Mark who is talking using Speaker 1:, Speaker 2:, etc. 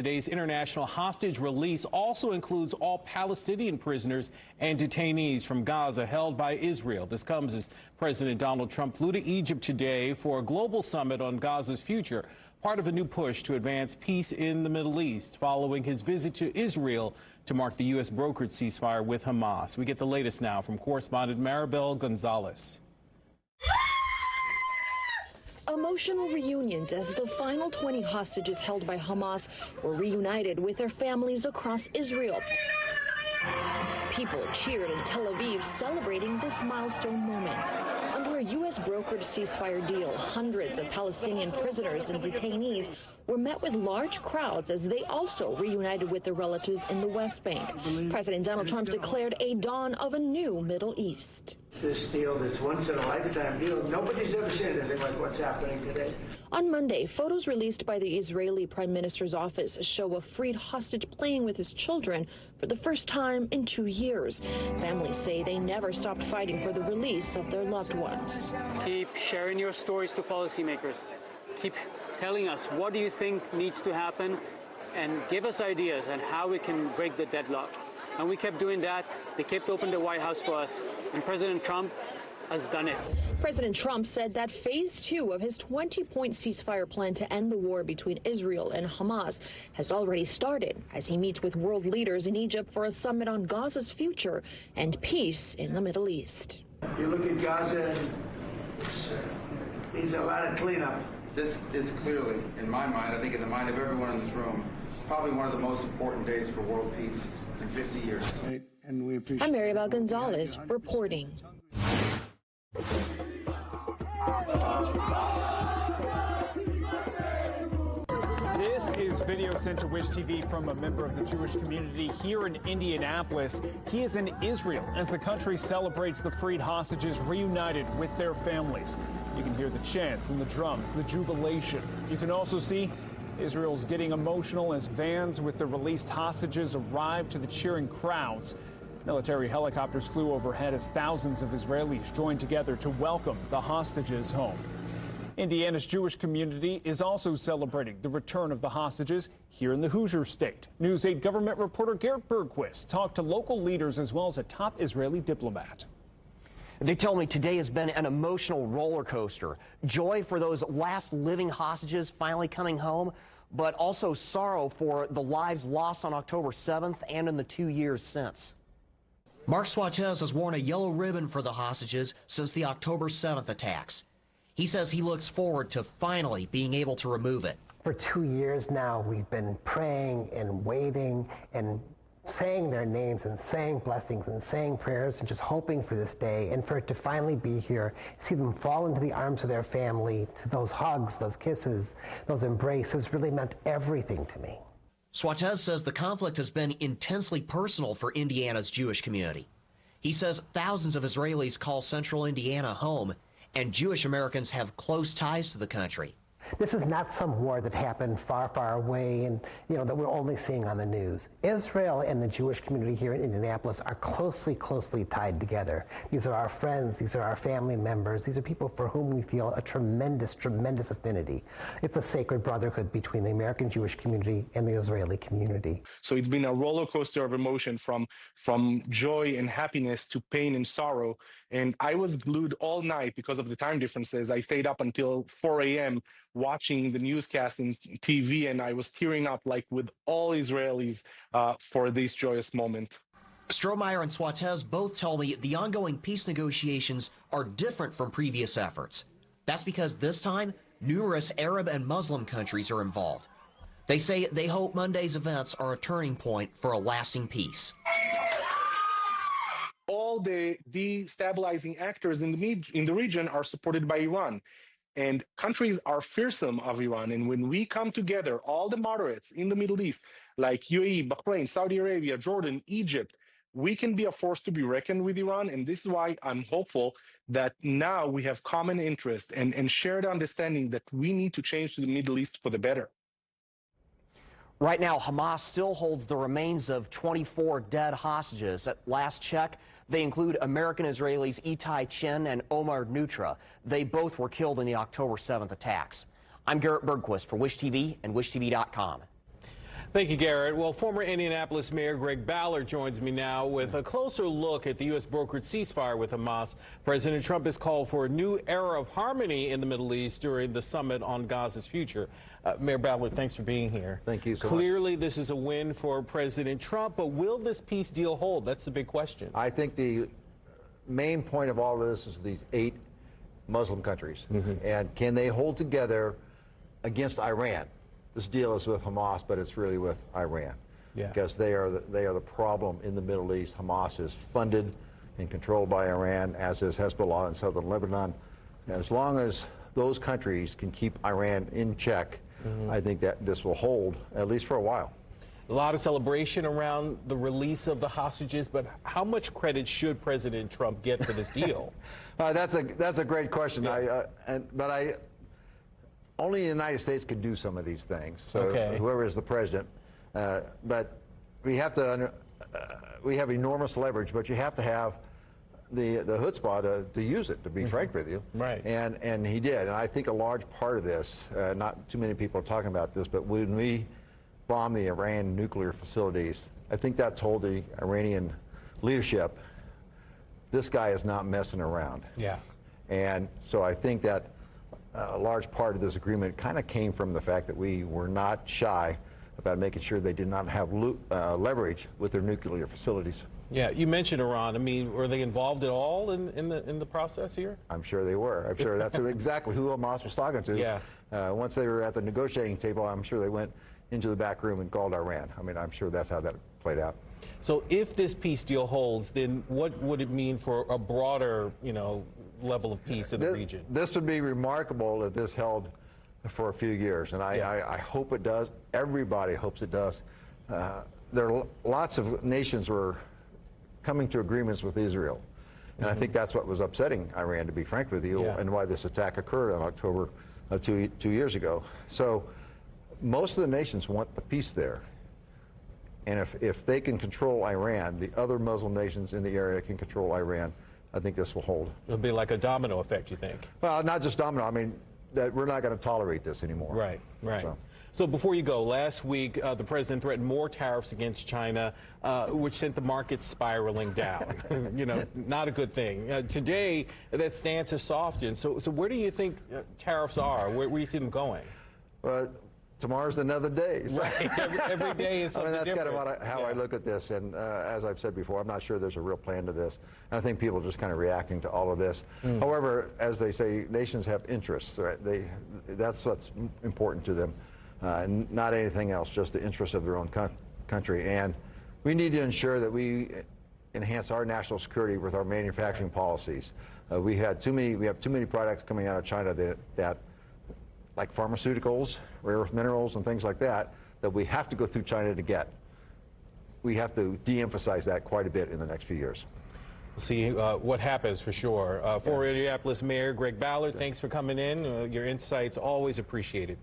Speaker 1: Today's international hostage release also includes all Palestinian prisoners and detainees from Gaza held by Israel. This comes as President Donald Trump flew to Egypt today for a global summit on Gaza's future, part of a new push to advance peace in the Middle East following his visit to Israel to mark the U.S. brokered ceasefire with Hamas. We get the latest now from correspondent Maribel Gonzalez.
Speaker 2: Emotional reunions as the final 20 hostages held by Hamas were reunited with their families across Israel. People cheered in Tel Aviv celebrating this milestone moment. Under a U.S. brokered ceasefire deal, hundreds of Palestinian prisoners and detainees were met with large crowds as they also reunited with their relatives in the West Bank. President Donald Trump declared a dawn of a new Middle East.
Speaker 3: This deal, this once-in-a-lifetime deal, nobody's ever seen anything like what's happening today.
Speaker 2: On Monday, photos released by the Israeli Prime Minister's office show a freed hostage playing with his children for the first time in 2 years. Families say they never stopped fighting for the release of their loved ones.
Speaker 4: Keep sharing your stories to policymakers. Keep telling us what do you think needs to happen and give us ideas on how we can break the deadlock. And we kept doing that. They kept opening the White House for us. And President Trump has done it.
Speaker 2: President Trump said that phase 2 of his 20-point ceasefire plan to end the war between Israel and Hamas has already started as he meets with world leaders in Egypt for a summit on Gaza's future and peace in the Middle East.
Speaker 3: You look at Gaza, and it needs a lot of cleanup.
Speaker 5: This is clearly, in my mind, I think in the mind of everyone in this room, probably one of the most important days for world peace in 50 years.
Speaker 3: And we appreciate
Speaker 2: I'm Maribel Gonzalez reporting.
Speaker 6: This is video sent to Wish TV from a member of the Jewish community here in Indianapolis. He is in Israel as the country celebrates the freed hostages reunited with their families. You can hear the chants and the drums, the jubilation. You can also see Israel's getting emotional as vans with the released hostages arrive to the cheering crowds. Military helicopters flew overhead as thousands of Israelis joined together to welcome the hostages home. Indiana's Jewish community is also celebrating the return of the hostages here in the Hoosier State. News 8 government reporter Garrett Bergquist talked to local leaders as well as a top Israeli diplomat.
Speaker 7: They tell me today has been an emotional roller coaster. Joy for those last living hostages finally coming home, but also sorrow for the lives lost on October 7th and in the 2 years since. Mark Swatez has worn a yellow ribbon for the hostages since the October 7th attacks. He says he looks forward to finally being able to remove it.
Speaker 8: For 2 years now, we've been praying and waiting and saying their names and saying blessings and saying prayers and just hoping for this day and for it to finally be here, see them fall into the arms of their family. Those hugs, those kisses, those embraces really meant everything to me.
Speaker 7: Swatez says the conflict has been intensely personal for Indiana's Jewish community. He says thousands of Israelis call central Indiana home, and Jewish Americans have close ties to the country.
Speaker 8: This is not some war that happened far, far away and, that we're only seeing on the news. Israel and the Jewish community here in Indianapolis are closely, closely tied together. These are our friends. These are our family members. These are people for whom we feel a tremendous, tremendous affinity. It's a sacred brotherhood between the American Jewish community and the Israeli community.
Speaker 9: So it's been a roller coaster of emotion from joy and happiness to pain and sorrow. And I was glued all night because of the time differences. I stayed up until 4 a.m. watching the newscast in TV, and I was tearing up like with all Israelis for this joyous moment.
Speaker 7: Strohmeyer and Swatez both tell me the ongoing peace negotiations are different from previous efforts. That's because this time, numerous Arab and Muslim countries are involved. They say they hope Monday's events are a turning point for a lasting peace.
Speaker 9: All the destabilizing actors in the region are supported by Iran. And countries are fearsome of Iran. And when we come together, all the moderates in the Middle East, like UAE, Bahrain, Saudi Arabia, Jordan, Egypt, we can be a force to be reckoned with Iran. And this is why I'm hopeful that now we have common interest and shared understanding that we need to change the Middle East for the better.
Speaker 7: Right now, Hamas still holds the remains of 24 dead hostages. At last check, they include American Israelis Itai Chen and Omar Nutra. They both were killed in the October 7th attacks. I'm Garrett Bergquist for Wish TV and WishTV.com.
Speaker 1: Thank you, Garrett. Well, former Indianapolis Mayor Greg Ballard joins me now with a closer look at the U.S. brokered ceasefire with Hamas. President Trump has called for a new era of harmony in the Middle East during the summit on Gaza's future. Mayor Ballard, thanks for being here.
Speaker 10: Thank you so much.
Speaker 1: Clearly, this is a win for President Trump, but will this peace deal hold? That's the big question.
Speaker 10: I think the main point of all of this is these 8 Muslim countries. And can they hold together against Iran? This deal is with Hamas, but it's really with Iran, because they are the problem in the Middle East. Hamas is funded and controlled by Iran, as is Hezbollah in southern Lebanon. As long as those countries can keep Iran in check, I think that this will hold, at least for a while.
Speaker 1: A lot of celebration around the release of the hostages, but how much credit should President Trump get for this deal?
Speaker 10: That's a great question. Only the United States can do some of these things. So whoever is the president, but we have enormous leverage, but you have to have the chutzpah to use it, to be frank with you.
Speaker 1: Right.
Speaker 10: And he did. And I think a large part of this, not too many people are talking about this, but when we bomb the Iran nuclear facilities, I think that told the Iranian leadership, this guy is not messing around.
Speaker 1: Yeah.
Speaker 10: And so I think that a large part of this agreement kind of came from the fact that we were not shy about making sure they did not have leverage with their nuclear facilities.
Speaker 1: Yeah, you mentioned Iran. I mean, were they involved at all in the process here?
Speaker 10: I'm sure they were. I'm sure that's exactly who Hamas was talking to.
Speaker 1: Yeah.
Speaker 10: Once they were at the negotiating table, I'm sure they went into the back room and called Iran. I mean, I'm sure that's how that played out.
Speaker 1: So if this peace deal holds, then what would it mean for a broader, level of peace in the region?
Speaker 10: This would be remarkable if this held for a few years, and I hope it does. Everybody hopes it does. There are lots of nations were coming to agreements with Israel, and I think that's what was upsetting Iran, to be frank with you, and why this attack occurred in October of two years ago. So most of the nations want the peace there. And if they can control Iran, the other Muslim nations in the area can control Iran. I think this will hold.
Speaker 1: It'll be like a domino effect, you think?
Speaker 10: Well, not just domino. I mean, that we're not going to tolerate this anymore.
Speaker 1: Right, right. So before you go, last week the president threatened more tariffs against China, which sent the market spiraling down. Not a good thing. Today, that stance has softened. So where do you think tariffs are? Where do you see them going?
Speaker 10: Tomorrow's another day.
Speaker 1: Right. Every day it's something
Speaker 10: that's
Speaker 1: different.
Speaker 10: kind of how I look at this. And as I've said before, I'm not sure there's a real plan to this. And I think people are just kind of reacting to all of this. However, as they say, nations have interests. Right? That's what's important to them. Not anything else, just the interests of their own country. And we need to ensure that we enhance our national security with our manufacturing policies. We have too many products coming out of China that like pharmaceuticals, rare earth minerals, and things like that we have to go through China to get. We have to de-emphasize that quite a bit in the next few years.
Speaker 1: We'll see what happens for sure. Former Indianapolis Mayor Greg Ballard, thanks for coming in. Your insights always appreciated.